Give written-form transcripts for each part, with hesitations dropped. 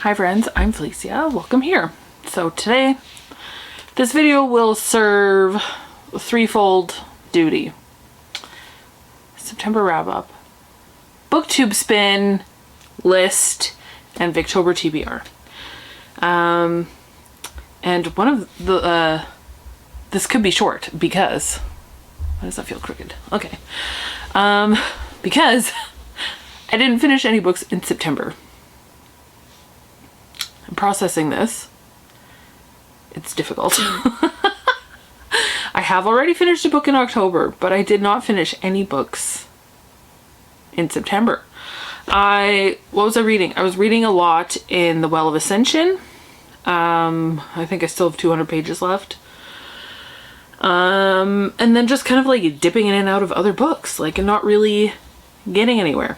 Hi friends, I'm Felicia. Welcome here. So today, this video will serve a threefold duty. September wrap-up, Booktube Spin, list, and Victober TBR. And one of the, this could be short because, why does that feel crooked? Okay. Because I didn't finish any books in September. I'm processing this. It's difficult. I have already finished a book in October, but I did not finish any books in September. What was I reading? I was reading a lot in The Well of Ascension. I think I still have 200 pages left. And then just kind of like dipping in and out of other books, like, and not really getting anywhere.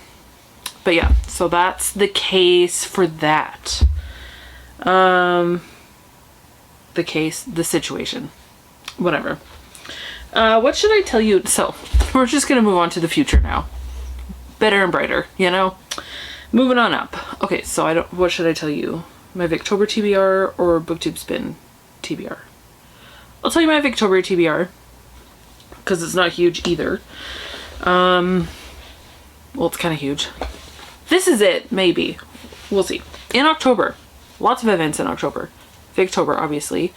But yeah, so that's the case for that. The situation, whatever. What should I tell you? So we're just gonna move on to the future now. Better and brighter, you know, moving on up. Okay, so what should I tell you? My Victober TBR or Booktube Spin TBR? I'll tell you my Victober TBR because it's not huge either. Well, it's kind of huge. This is it, maybe. We'll see. In October, lots of events in October. Victober, obviously.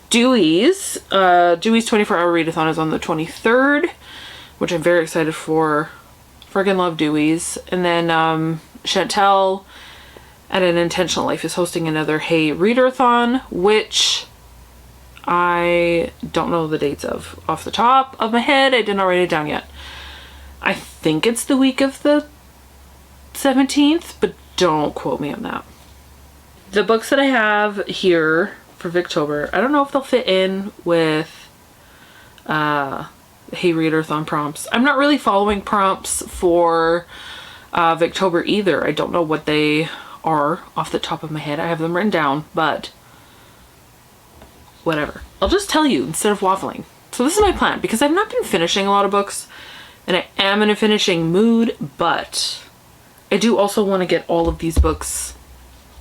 Dewey's 24-hour readathon is on the 23rd, which I'm very excited for. Friggin' love Dewey's. And then Chantel at An Intentional Life is hosting another Hey Readerathon, which I don't know the dates of off the top of my head. I did not write it down yet. I think it's the week of the 17th, but don't quote me on that. The books that I have here for Victober, I don't know if they'll fit in with Hey Readerathon prompts. I'm not really following prompts for Victober either. I don't know what they are off the top of my head. I have them written down, but whatever. I'll just tell you instead of waffling. So this is my plan, because I've not been finishing a lot of books and I am in a finishing mood, but I do also want to get all of these books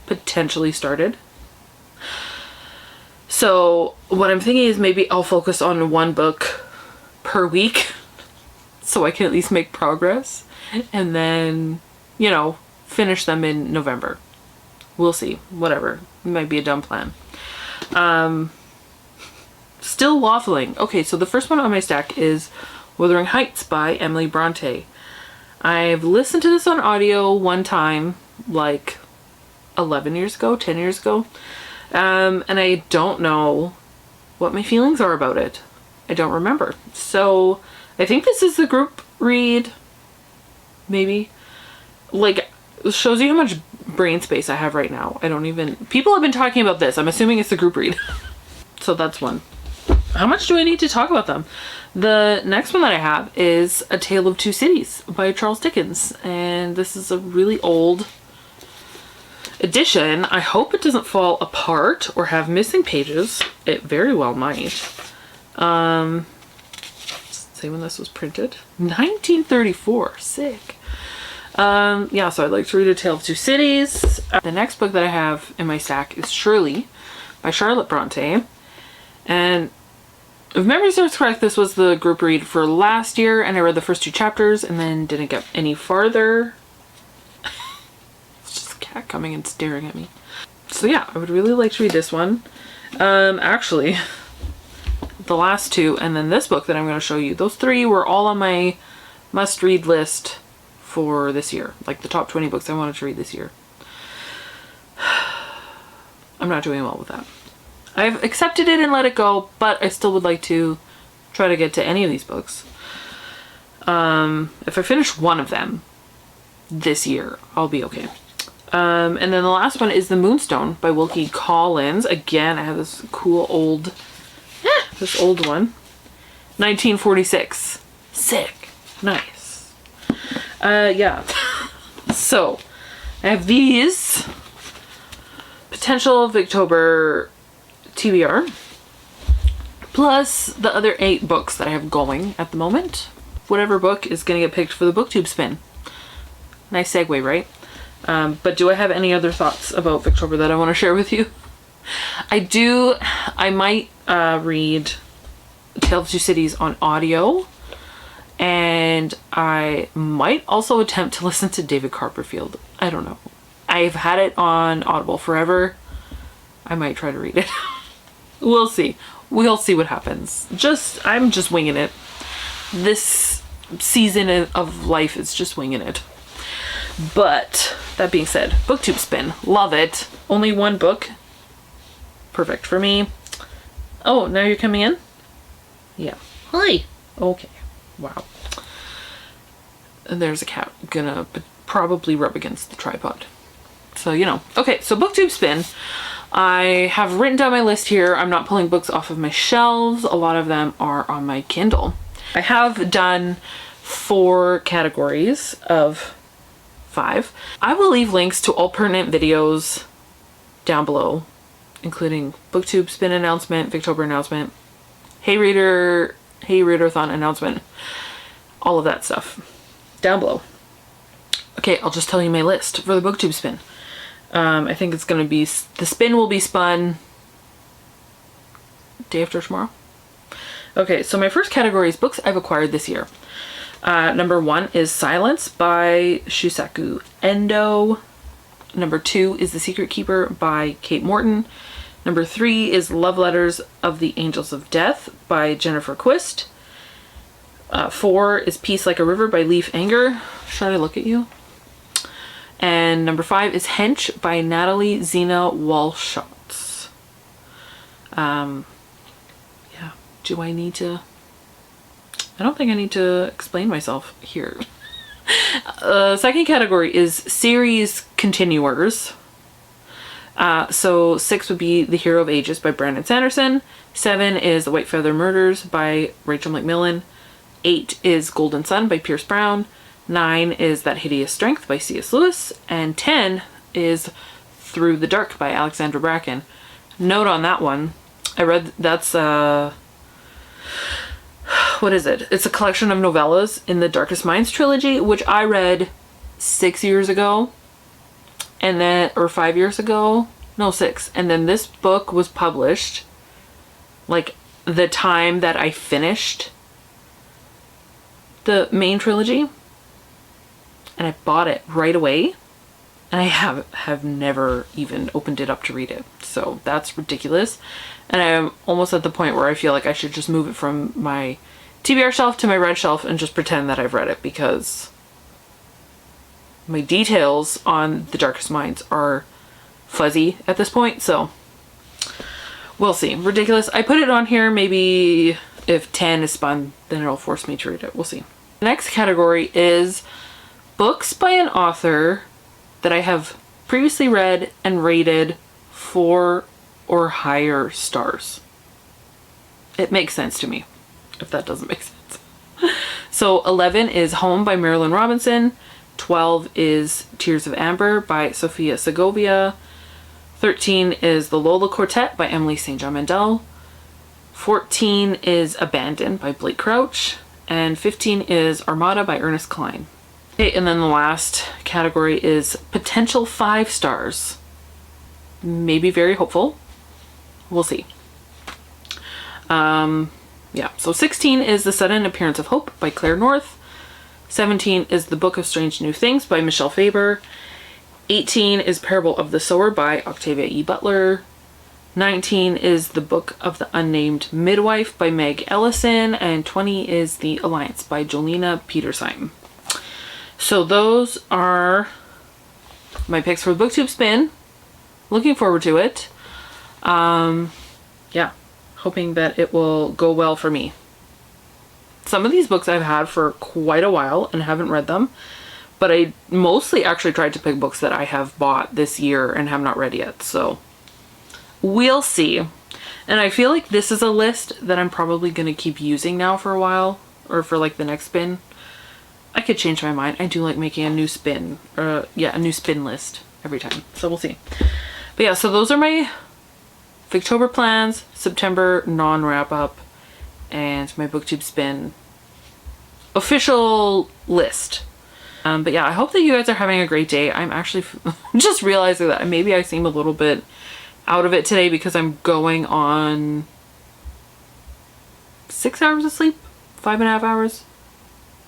potentially started. So what I'm thinking is maybe I'll focus on one book per week so I can at least make progress, and then, you know, finish them in November. We'll see. Whatever. It might be a dumb plan. Still waffling. Okay, so the first one on my stack is Wuthering Heights by Emily Bronte. I've listened to this on audio one time, like 11 years ago, 10 years ago. And I don't know what my feelings are about it. I don't remember. So I think this is the group read, maybe. Like, it shows you how much brain space I have right now. People have been talking about this. I'm assuming it's the group read. So that's one. How much do I need to talk about them? The next one that I have is A Tale of Two Cities by Charles Dickens. And this is a really old edition. I hope it doesn't fall apart or have missing pages. It very well might. Say when this was printed. 1934. Sick. Yeah, so I'd like to read A Tale of Two Cities. The next book that I have in my stack is Shirley by Charlotte Bronte. And if memory serves correct, this was the group read for last year, and I read the first 2 chapters and then didn't get any farther. It's just a cat coming and staring at me. So yeah, I would really like to read this one. Actually, the last 2 and then this book that I'm going to show you, those 3 were all on my must-read list for this year. Like the top 20 books I wanted to read this year. I'm not doing well with that. I've accepted it and let it go, but I still would like to try to get to any of these books. If I finish one of them this year, I'll be okay. And then the last one is The Moonstone by Wilkie Collins. Again, I have this cool old, this old one. 1946. Sick. Nice. Yeah. So, I have these. Potential Victober TBR, plus the other 8 books that I have going at the moment. Whatever book is going to get picked for the Booktube Spin. Nice segue, right? But do I have any other thoughts about Victober that I want to share with you? I might read Tale of Two Cities on audio, and I might also attempt to listen to David Copperfield. I don't know. I've had it on Audible forever. I might try to read it. We'll see. We'll see what happens. I'm just winging it. This season of life is just winging it. But that being said, Booktube Spin, love it. Only one book. Perfect for me. Oh, now you're coming in? Yeah. Hi. Okay. Wow. And there's a cat gonna probably rub against the tripod. So, you know. Okay, so Booktube Spin. I have written down my list here. I'm not pulling books off of my shelves. A lot of them are on my Kindle. I have done 4 categories of 5. I will leave links to all pertinent videos down below, including Booktube Spin announcement, Victober announcement, Hey Readerathon announcement, all of that stuff down below. Okay, I'll just tell you my list for the Booktube Spin. I think it's going to be, the spin will be spun day after tomorrow. Okay, so my first category is books I've acquired this year. Number 1 is Silence by Shusaku Endo. Number 2 is The Secret Keeper by Kate Morton. Number 3 is Love Letters of the Angels of Death by Jennifer Quist. 4 is Peace Like a River by Leif Enger. Should I look at you? And number 5 is Hench by Natalie, Zina, Walschotts. Yeah, do I need to... I don't think I need to explain myself here. Second category is series continuers. So 6 would be The Hero of Ages by Brandon Sanderson. 7 is The White Feather Murders by Rachel McMillan. 8 is Golden Sun by Pierce Brown. 9 is That Hideous Strength by C.S. Lewis. And 10 is Through the Dark by Alexandra Bracken. Note on that one, I read that's what is it? It's a collection of novellas in the Darkest Minds trilogy, which I read 6 years ago. And then, or 5 years ago. No, 6. And then this book was published like the time that I finished the main trilogy. And I bought it right away, and I have never even opened it up to read it. So that's ridiculous. And I'm almost at the point where I feel like I should just move it from my TBR shelf to my red shelf and just pretend that I've read it, because my details on The Darkest Minds are fuzzy at this point. So we'll see. Ridiculous. I put it on here. Maybe if 10 is spun, then it'll force me to read it. We'll see. The next category is books by an author that I have previously read and rated 4 or higher stars. It makes sense to me, if that doesn't make sense. So 11 is Home by Marilyn Robinson. 12 is Tears of Amber by Sofia Segovia. 13 is The Lola Quartet by Emily St. John Mandel. 14 is Abandoned by Blake Crouch. And 15 is Armada by Ernest Cline. Okay, and then the last category is potential 5 stars. Maybe very hopeful. We'll see. Yeah, so 16 is The Sudden Appearance of Hope by Claire North. 17 is The Book of Strange New Things by Michelle Faber. 18 is Parable of the Sower by Octavia E. Butler. 19 is The Book of the Unnamed Midwife by Meg Ellison. And 20 is The Alliance by Jolena Petersheim. So those are my picks for Booktube Spin. Looking forward to it. Yeah, hoping that it will go well for me. Some of these books I've had for quite a while and haven't read them, but I mostly actually tried to pick books that I have bought this year and have not read yet, so we'll see. And I feel like this is a list that I'm probably going to keep using now for a while, or for like the next spin. I could change my mind. I do like making a new spin, a new spin list every time, so we'll see. But yeah, so those are my Victober plans, September non-wrap up, and my Booktube Spin official list. But yeah, I hope that you guys are having a great day. I'm actually just realizing that maybe I seem a little bit out of it today because I'm going on 6 hours of sleep, 5.5 hours,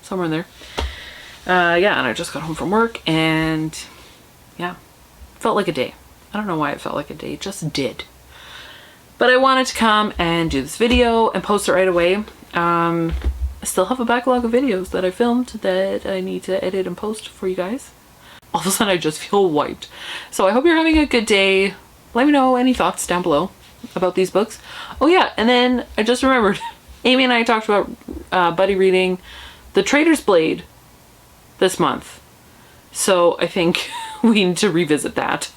somewhere in there. Yeah, and I just got home from work and yeah, felt like a day. I don't know why it felt like a day, it just did. But I wanted to come and do this video and post it right away. I still have a backlog of videos that I filmed that I need to edit and post for you guys. All of a sudden I just feel wiped. So I hope you're having a good day. Let me know any thoughts down below about these books. Oh yeah, and then I just remembered, Amy and I talked about buddy reading The Traitor's Blade this month. So I think we need to revisit that.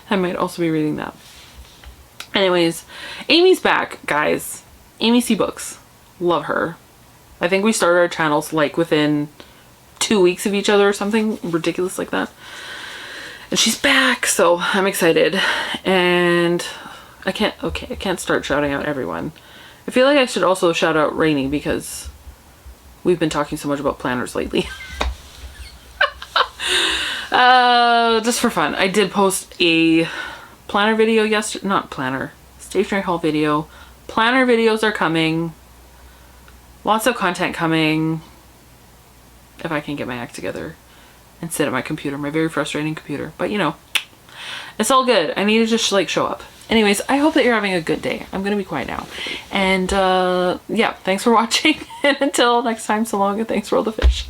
I might also be reading that. Anyways, Amy's back, guys. Amy C Books. Love her. I think we started our channels like within 2 weeks of each other or something ridiculous like that. And she's back, so I'm excited. And I can't start shouting out everyone. I feel like I should also shout out Rainy because we've been talking so much about planners lately. Just for fun. I did post a planner video yesterday, not planner, stationery haul video. Planner videos are coming. Lots of content coming. If I can get my act together and sit at my computer, my very frustrating computer. But you know, it's all good. I need to just like show up. Anyways, I hope that you're having a good day. I'm gonna be quiet now. And yeah, thanks for watching. And until next time, so long and thanks for all the fish.